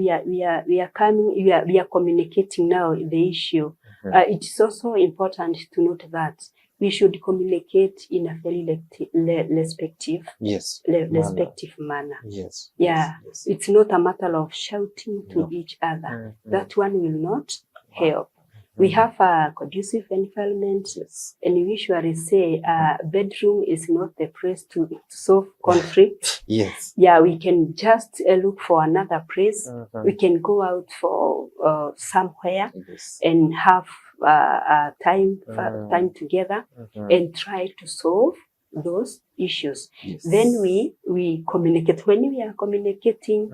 communicating now the issue, it is also important to note that we should communicate in a very respectful manner. Yes. Yeah. Yes. It's not a matter of shouting to each other. That one will not help. We have a conducive environment, and we usually say bedroom is not the place to solve conflict. Yes. Yeah, we can just look for another place. We can go out for somewhere and have time together and try to solve those issues. Then we communicate. When we are communicating,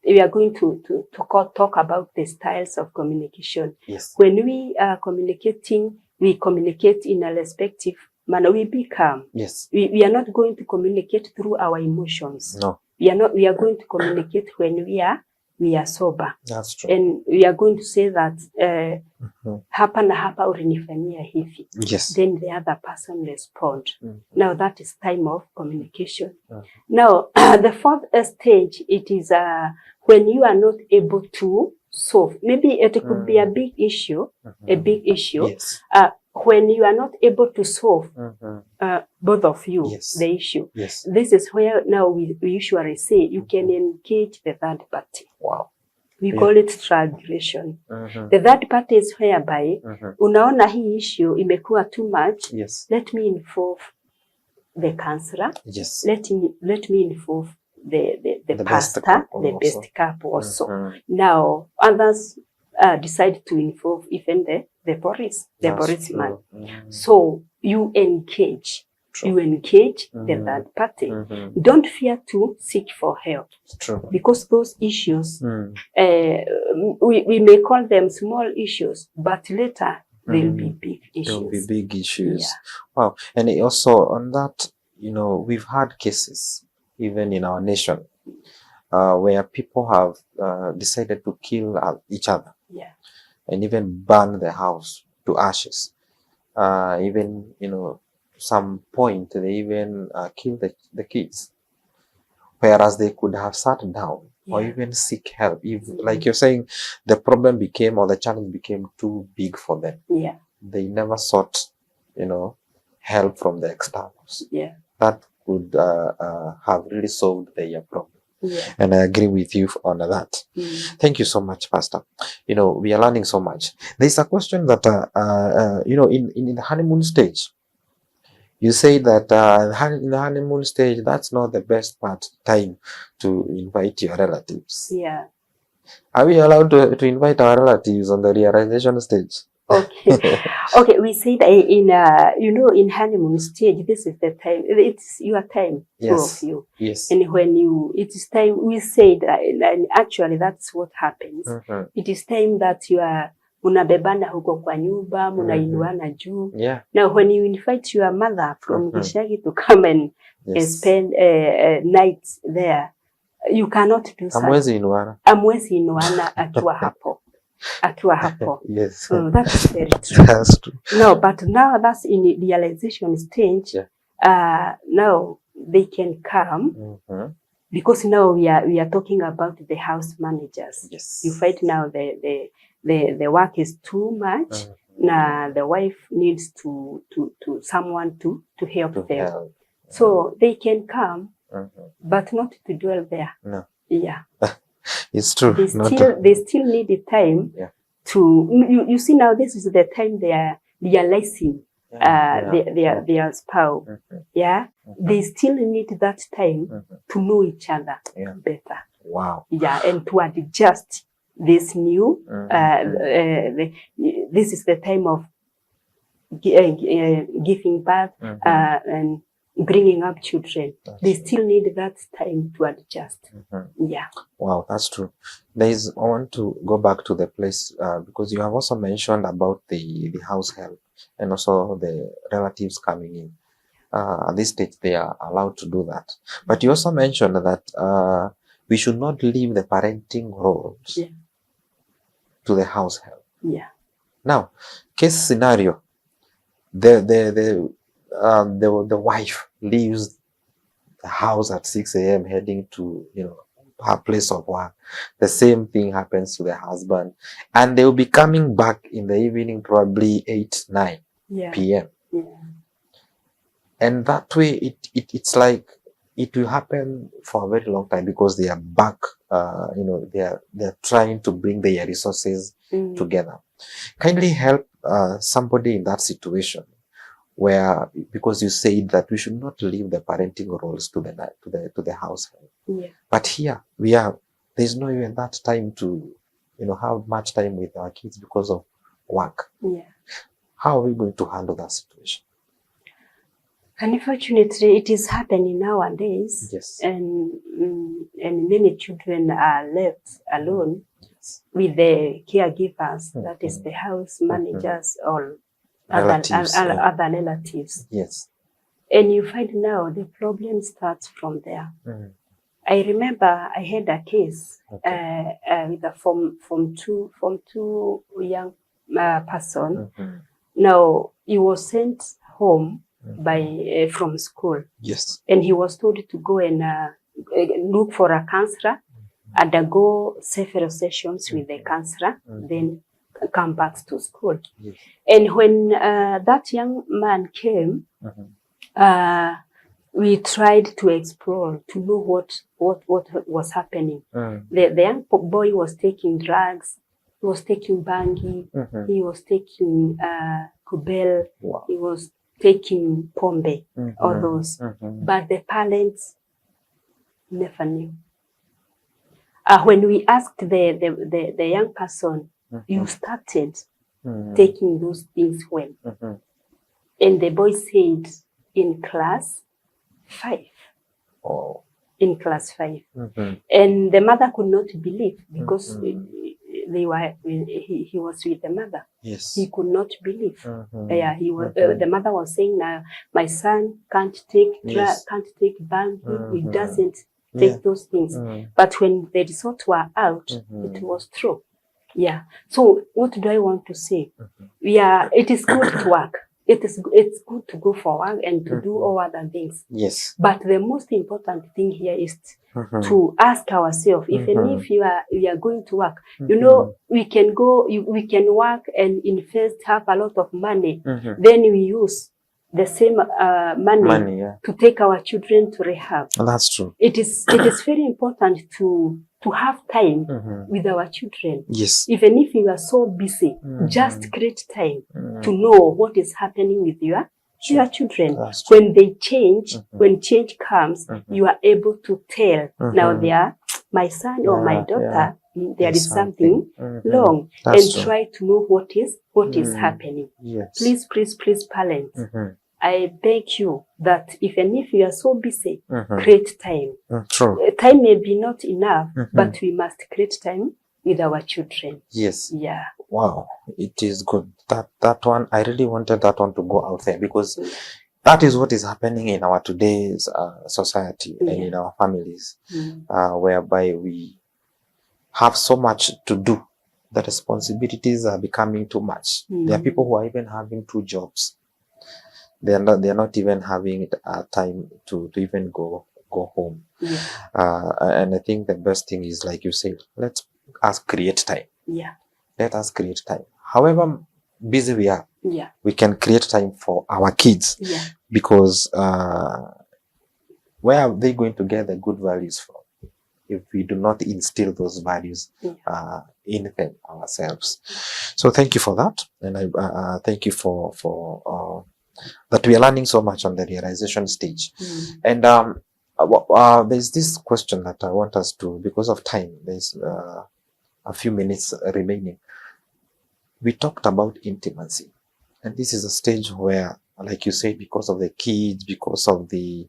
we are going to talk about the styles of communication. When we are communicating, we communicate in a respectful manner. We be calm. We are not going to communicate through our emotions. No. We are going to communicate when we are sober. That's true. And we are going to say that hapa na hapa ulinifanyia hivi. Then the other person respond. Now that is time of communication. Now the fourth stage, it is when you are not able to solve. Maybe it could be a big issue, Yes. when you are not able to solve both of you, the issue. Yes. This is where now we usually say you can engage the third party. Wow. We call it strangulation. The third party is whereby unaona hii issue imekuwa too much. Yes. Let me involve the counselor. Yes. Let me involve the pastor, the best couple also. Now others decide to involve even the policeman. So you engage. True. You engage the third party. Don't fear to seek for help. True. Because those issues, we may call them small issues, but later they'll be big issues. They'll be big issues. Yeah. Wow. And also on that, we've had cases even in our nation where people have decided to kill each other. Yeah. And even burn the house to ashes. Even, some point they even kill the kids, whereas they could have sat down or even seek help. If, like you're saying, the problem became or the challenge became too big for them. Yeah. They never sought, help from the externals. Yeah. That could have really solved their problem. Yeah. And I agree with you on that. Thank you so much, Pastor. We are learning so much. There's a question that, in the honeymoon stage, you say that in the honeymoon stage, that's not the best time to invite your relatives. Yeah. Are we allowed to invite our relatives on the realization stage? Okay. Okay, we say that in honeymoon stage, this is the time. It's your time, two of you. Yes. And when it is time, we say that, and actually that's what happens. It is time that you are munabebana huko kwa nyumba, munainuana juu. Yeah. Now, when you invite your mother from Gishagi to come and spend nights there, you cannot do so. Amwezi inuana. Amwezi inuana akiwa hapo. Yes. That's very true. That's true. No, but now that's in the realization stage. Yeah. Now they can come because now we are talking about the house managers. Yes. You find now the work is too much. Now the wife needs to someone to help them. Help. So they can come, but not to dwell there. No. Yeah. It's true. They still need the time to. You see now, this is the time they are realizing their spouse. Yeah, they still need that time to know each other better. Wow. Yeah, and to adjust this new. This is the time of giving birth and bringing up children. They still need that time to adjust. Yeah. Wow, that's true. I want to go back to the place because you have also mentioned about the house help and also the relatives coming in. At this stage, they are allowed to do that. But you also mentioned that we should not leave the parenting roles to the house help. Yeah. Now, case scenario, the wife leaves the house at 6 a.m. heading to, her place of work. The same thing happens to the husband. And they will be coming back in the evening, probably 8, 9 p.m. Yeah. And that way, it's like it will happen for a very long time because they are back, they're trying to bring their resources together. Kindly help somebody in that situation where, because you said that we should not leave the parenting roles to the household. Yeah. But here there's not even that time to, have much time with our kids because of work. Yeah. How are we going to handle that situation? Unfortunately, it is happening nowadays. Yes. And many children are left alone with the caregivers, that is the house managers or other relatives. Yes. And you find now the problem starts from there. I remember I had a case with a from two young person. Now he was sent home from school. Yes. And he was told to go and look for a counselor undergo several sessions with the counselor, then come back to school. Yes. And when that young man came, we tried to explore, to know what was happening. The young boy was taking drugs, he was taking bangi, he was taking kubel, he was taking pombe, all those. But the parents never knew. When we asked the young person, you started taking those things when? And the boy said, in class 5. Oh. In class 5. And the mother could not believe, because he was with the mother. Yes. He could not believe. Yeah, he was. The mother was saying, my son can't take can't take bangi. He doesn't take those things. But when the results were out, it was true. Yeah. So what do I want to say? It is good to work. It's good to go for work and to do all other things. Yes. But the most important thing here is to ask ourselves, even if you are going to work, you know, we can work and invest, have a lot of money. Then we use the same money to take our children to rehab. That's true. It is very important to have time with our children. Yes. Even if you are so busy, just create time to know what is happening with your children. When they change, when change comes, you are able to tell, now they are my son or my daughter, there is something wrong, and try to know what is happening. Yes. Please, parents. I beg you that even if you are so busy, create time. True. Time may be not enough, but we must create time with our children. Yes. Yeah. Wow, it is good. That one, I really wanted that one to go out there, because that is what is happening in our today's society and in our families, whereby we have so much to do. The responsibilities are becoming too much. There are people who are even having 2 jobs. They are not even having time to even go home. And I think the best thing is, like you said, let us create time. Yeah. Let us create time. However busy we are, we can create time for our kids. Yeah. Because where are they going to get the good values from if we do not instill those values in them ourselves? So thank you for that, and I thank you for that we are learning so much on the realization stage. And there's this question that I want us to, because of time, there's a few minutes remaining. We talked about intimacy, and this is a stage where, like you say, because of the kids, because of the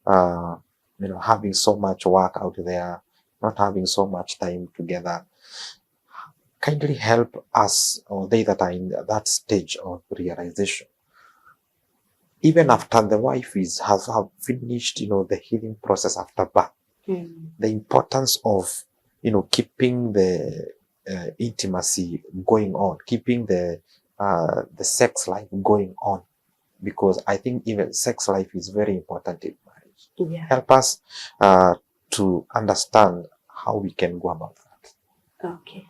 having so much work out there, not having so much time together, kindly help us, or they that are in that stage of realization, even after the wife has finished, the healing process after birth, the importance of, keeping the intimacy going on, keeping the sex life going on, because I think even sex life is very important in marriage. Yeah. Help us to understand how we can go about that. Okay.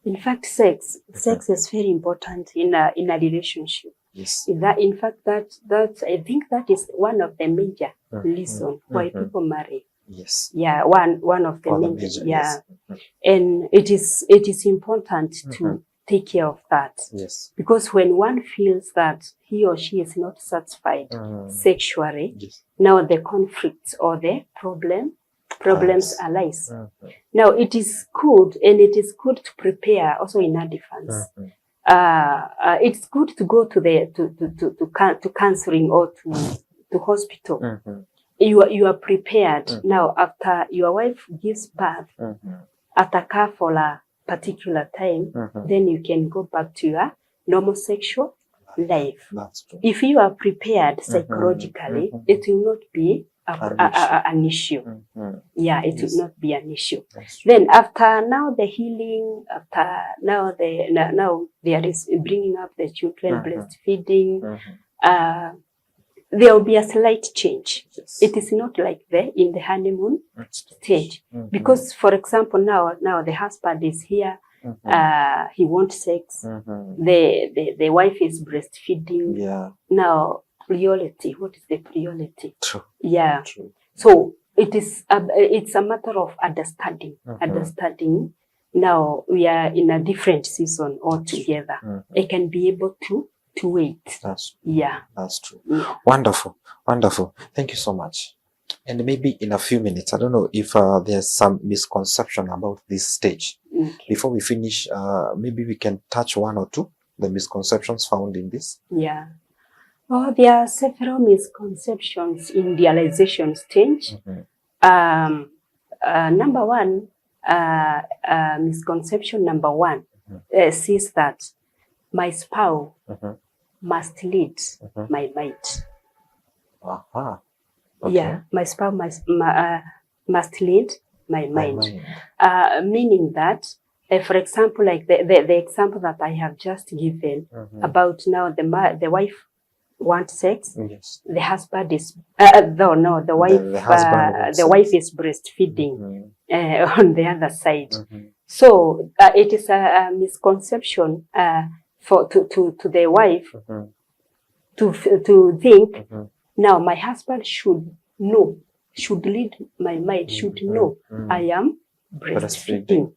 In fact, sex is very important in a relationship. Yes. In fact, that I think that is one of the major reasons why people marry. Yes. Yeah, one of the major. Yeah. Yes. And it is important to take care of that. Yes. Because when one feels that he or she is not satisfied sexually, now the conflicts or the problems arise. Now it is good, and it is good to prepare also in advance. It's good to go to counseling or to hospital. You are prepared. Now after your wife gives birth, after care for a particular time, then you can go back to your normal sexual life. That's true. If you are prepared psychologically, it will not be an issue. Yeah, it will not be an issue. Then after now the healing, after now now there is bringing up the children, breastfeeding, there will be a slight change. Yes. It is not like in the honeymoon stage. Because, for example, now the husband is here, he wants sex, the wife is breastfeeding. Yeah. Now, priority, what is the priority? True. Yeah. True. So it's a matter of understanding. Understanding. Now we are in a different season altogether. I can be able to wait. That's yeah. That's true. Yeah. Wonderful. Wonderful. Thank you so much. And maybe in a few minutes, I don't know if there's some misconception about this stage. Okay. Before we finish, maybe we can touch one or two, the misconceptions found in this. Yeah. Oh, there are several misconceptions in the realization stage. Number one, misconception number one says that my spouse must lead my mind. Okay. Yeah, my spouse must lead my mind. Meaning that, for example, like the example that I have just given about now the wife wants sex. Yes. The husband is the wife is breastfeeding on the other side. So it is a misconception to the wife to think now my husband should lead my mind, should know I am breastfeeding.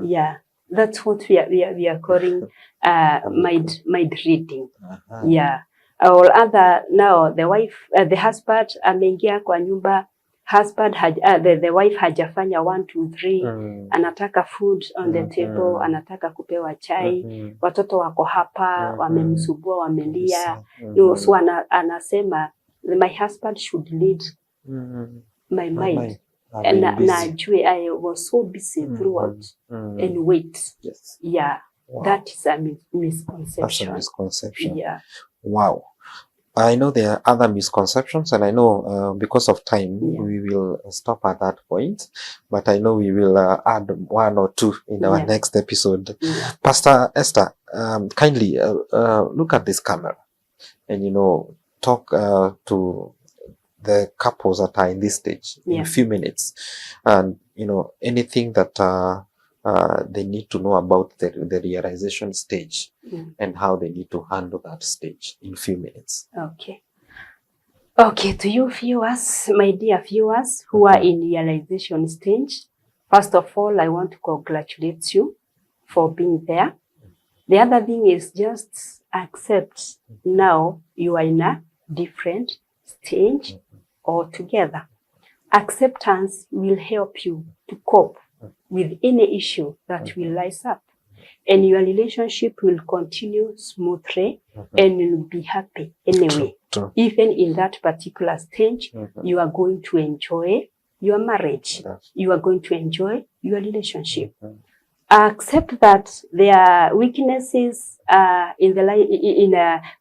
Yeah, that's what we are calling mind reading. Yeah. Or other now the wife the husband ameingia kwa nyumba, the wife hajafanya 1 2 3, anataka food on the table, anataka kupewa chai, watoto wako hapa wamemsubua, wamelia. So anasema my husband should lead my mind. Na ajue I was so busy throughout and wait. Yes. Yeah. Wow. That is a misconception. That's a misconception. Yeah. Wow. I know there are other misconceptions, and I know because of time, we will stop at that point. But I know we will add one or two in our next episode. Yeah. Pastor Esther, kindly look at this camera and, talk to the couples that are in this stage in a few minutes. And, anything that they need to know about the realization stage and how they need to handle that stage in a few minutes. Okay, to you viewers, my dear viewers who are in realization stage, first of all, I want to congratulate you for being there. The other thing is just accept now you are in a different stage altogether. Acceptance will help you to cope with any issue that will rise up, and your relationship will continue smoothly and you'll be happy anyway. True. Even in that particular stage, you are going to enjoy your marriage. You are going to enjoy your relationship. Accept that there are weaknesses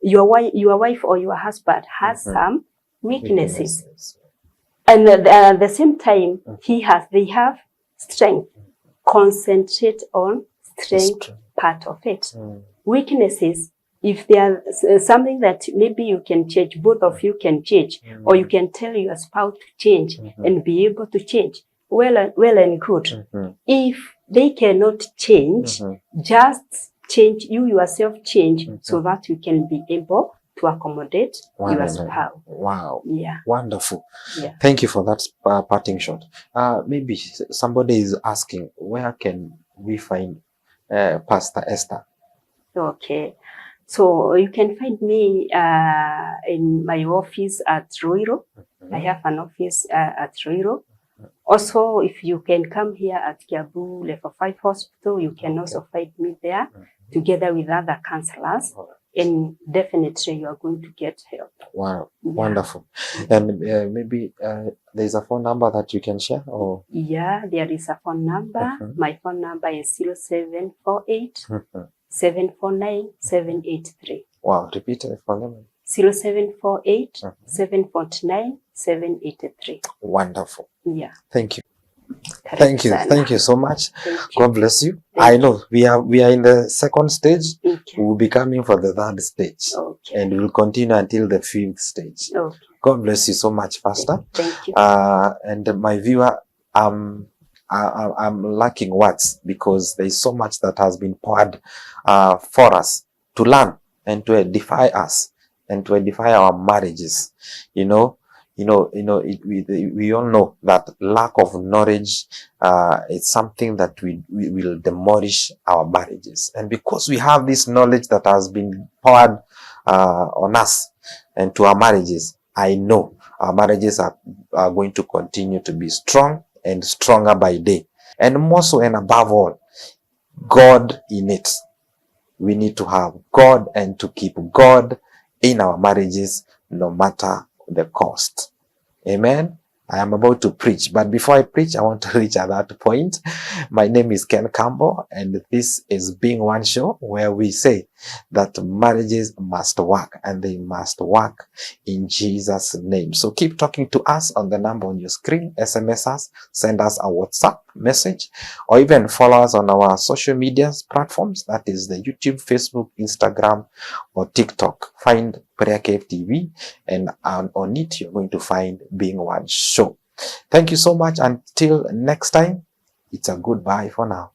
your wife or your husband has some weaknesses. And at the same time, they have strength. Concentrate on strength part of it. Weaknesses, if there are something that maybe you can change, both of you can change, or you can tell your spouse to change and be able to change, well and good. If they cannot change, just change, you yourself change, so that you can be able to accommodate your spouse. Wow. Yeah. Wonderful. Yeah. Thank you for that parting shot. Maybe somebody is asking, where can we find Pastor Esther? Okay. So you can find me in my office at Roiro. I have an office at Roiro. Also, if you can come here at Kiabu Level 5 Hospital, you can also find me there together with other counselors. And definitely you are going to get help. Wow, wonderful. And maybe there's a phone number that you can share? Or? Yeah, there is a phone number. My phone number is 0748 749 783. Wow, repeat it for them. 0748 749 783. Wonderful. Yeah. Thank you. Thank you so much. God bless you. I know we are in the second stage. Okay. We'll be coming for the third stage. Okay. And we'll continue until the 5th stage. Okay. God bless you so much, Pastor. Thank you. And my viewer, I'm lacking words because there is so much that has been poured for us to learn and to edify us and to edify our marriages. We all know that lack of knowledge is something that will demolish our marriages. And because we have this knowledge that has been poured on us and to our marriages, I know our marriages are going to continue to be strong and stronger by day. And more so and above all, God in it. We need to have God and to keep God in our marriages no matter the cost. Amen. I am about to preach, but before I preach, I want to reach at that point. My name is Ken Campbell, and this is Being One Show, where we say that marriages must work, and they must work in Jesus' name. So keep talking to us on the number on your screen, SMS us, send us a WhatsApp message, or even follow us on our social media platforms. That is the YouTube, Facebook, Instagram, or TikTok. Find PrayerCaveTV, and on it you're going to find Being One Show. Thank you so much. Until next time, it's a goodbye for now.